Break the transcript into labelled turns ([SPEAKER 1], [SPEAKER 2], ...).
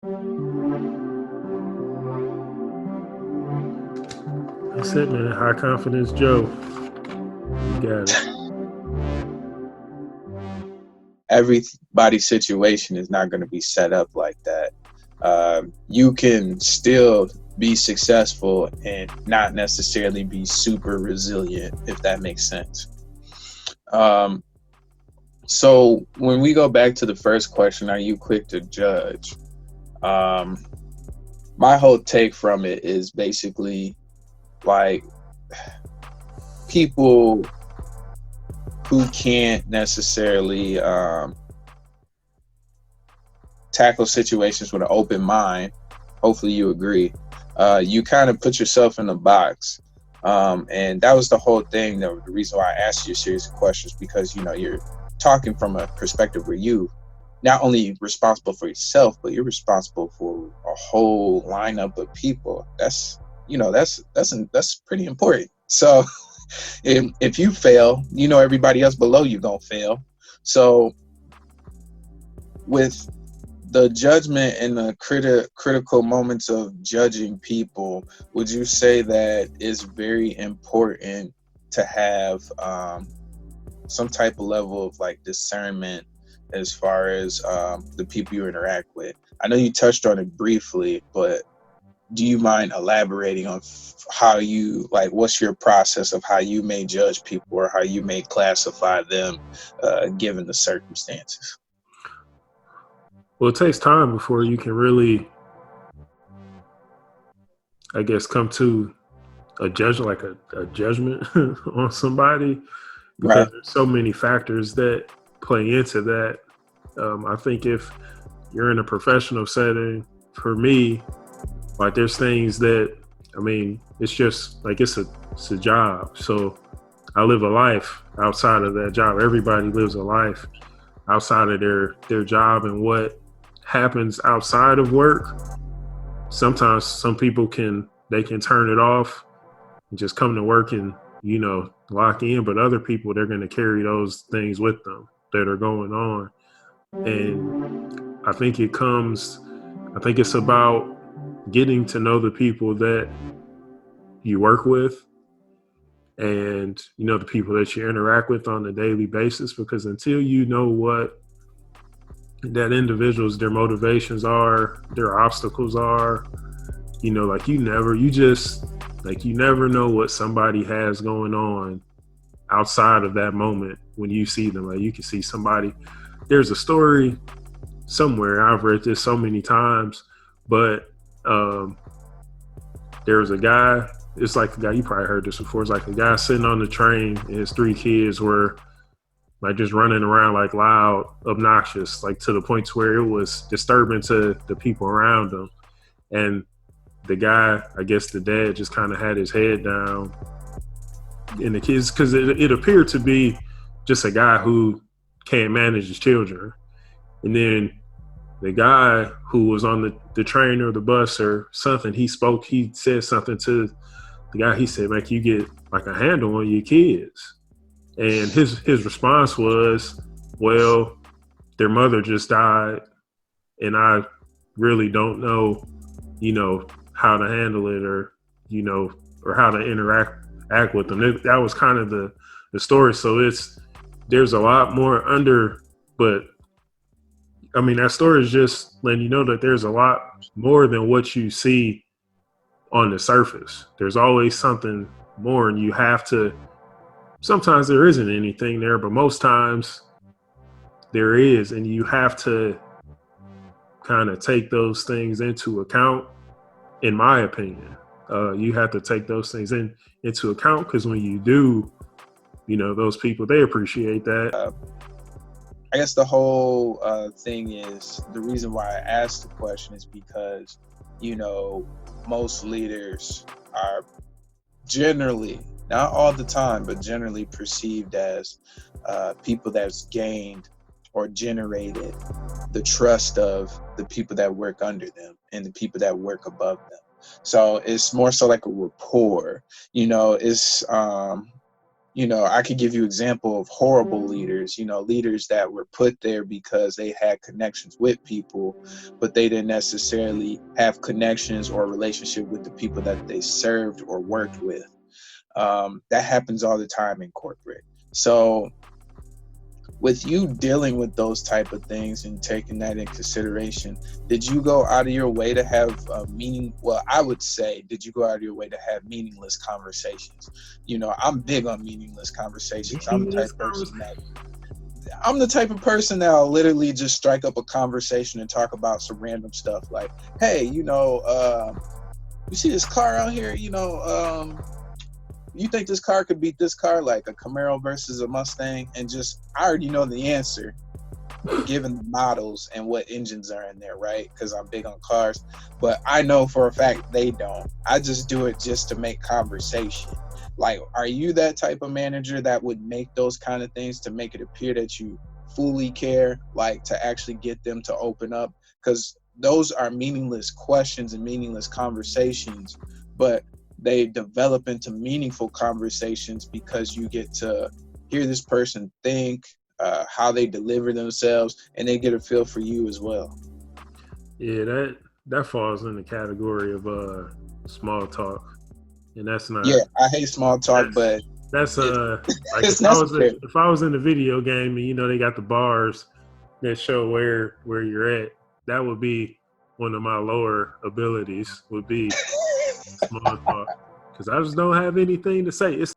[SPEAKER 1] That's it, man. High confidence Joe. You got it.
[SPEAKER 2] Everybody's situation is not going to be set up like that. You can still be successful and not necessarily be super resilient, if that makes sense. Um, so when we go back to the first question, are you quick to judge? Um, my whole take from it is basically like people who can't necessarily tackle situations with an open mind. Hopefully you agree. You kind of put yourself in a box. And that was the whole thing. The reason why I asked you a series of questions, because, you know, you're talking from a perspective where you not only responsible for yourself, but you're responsible for a whole lineup of people. That's, you know, that's pretty important. So if you fail, you know, everybody else below you gonna fail. So with the judgment and the critical moments of judging people, would you say that it's very important to have some type of level of like discernment as far as the people you interact with? I know you touched on it briefly, but do you mind elaborating on how you, like, what's your process of how you may judge people or how you may classify them given the circumstances?
[SPEAKER 1] Well, it takes time before you can really, I guess, come to a judge like a judgment on somebody, because
[SPEAKER 2] Right.
[SPEAKER 1] there's so many factors that play into that. I think if you're in a professional setting, for me, like there's things that, I mean, it's just like it's a job. So I live a life outside of that job. Everybody lives a life outside of their job, and what happens outside of work. Sometimes some people can turn it off and just come to work and, you know, lock in, but other people, they're going to carry those things with them that are going on. And I think I think it's about getting to know the people that you work with, and, you know, the people that you interact with on a daily basis, because until you know what that individuals, their motivations are, their obstacles are, you know, like you never know what somebody has going on outside of that moment when you see them. Like you can see somebody, there's a story somewhere, I've read this so many times, but um there was a guy, it's like a guy, you probably heard this before, it's like a guy sitting on the train and his three kids were like just running around like loud, obnoxious, like to the point to where it was disturbing to the people around him. And the guy, I guess the dad, just kind of had his head down, and the kids, because it appeared to be just a guy who can't manage his children. And then the guy who was on the train or the bus or something, he said something to the guy. He said, "Like, you get like a handle on your kids." And his response was, "Well, their mother just died, and I really don't know, you know, how to handle it, or, you know, or how to act with them." That was kind of the story. So there's a lot more under, but I mean, that story is just letting you know that there's a lot more than what you see on the surface. There's always something more, and you have to. Sometimes there isn't anything there, but most times there is, and you have to kind of take those things into account. In my opinion, you have to take those things into account, because when you do, you know, those people, they appreciate that.
[SPEAKER 2] I guess the whole thing is, the reason why I asked the question is because, you know, most leaders are generally, not all the time, but generally perceived as people that's gained or generated the trust of the people that work under them and the people that work above them. So it's more so like a rapport, you know. It's I could give you example of horrible leaders, leaders that were put there because they had connections with people, but they didn't necessarily have connections or relationship with the people that they served or worked with. That happens all the time in corporate. So with you dealing with those type of things and taking that in consideration, did you go out of your way to have I would say, did you go out of your way to have meaningless conversations? I'm big on meaningless conversations. I'm the type of person that'll literally just strike up a conversation and talk about some random stuff like, hey, you see this car out here, you think this car could beat this car, like a Camaro versus a Mustang? And I already know the answer given the models and what engines are in there, right? Because I'm big on cars. But I know for a fact they don't. I just do it just to make conversation. Like, are you that type of manager that would make those kind of things to make it appear that you fully care, like to actually get them to open up? Because those are meaningless questions and meaningless conversations, but they develop into meaningful conversations because you get to hear this person think, how they deliver themselves, and they get a feel for you as well.
[SPEAKER 1] Yeah, that falls in the category of small talk, and that's not.
[SPEAKER 2] Yeah, I hate small talk, but
[SPEAKER 1] that's like
[SPEAKER 2] it's necessary.
[SPEAKER 1] if I was in a video game and they got the bars that show where you're at, that would be one of my lower abilities. Would be small talk, because I just don't have anything to say. It's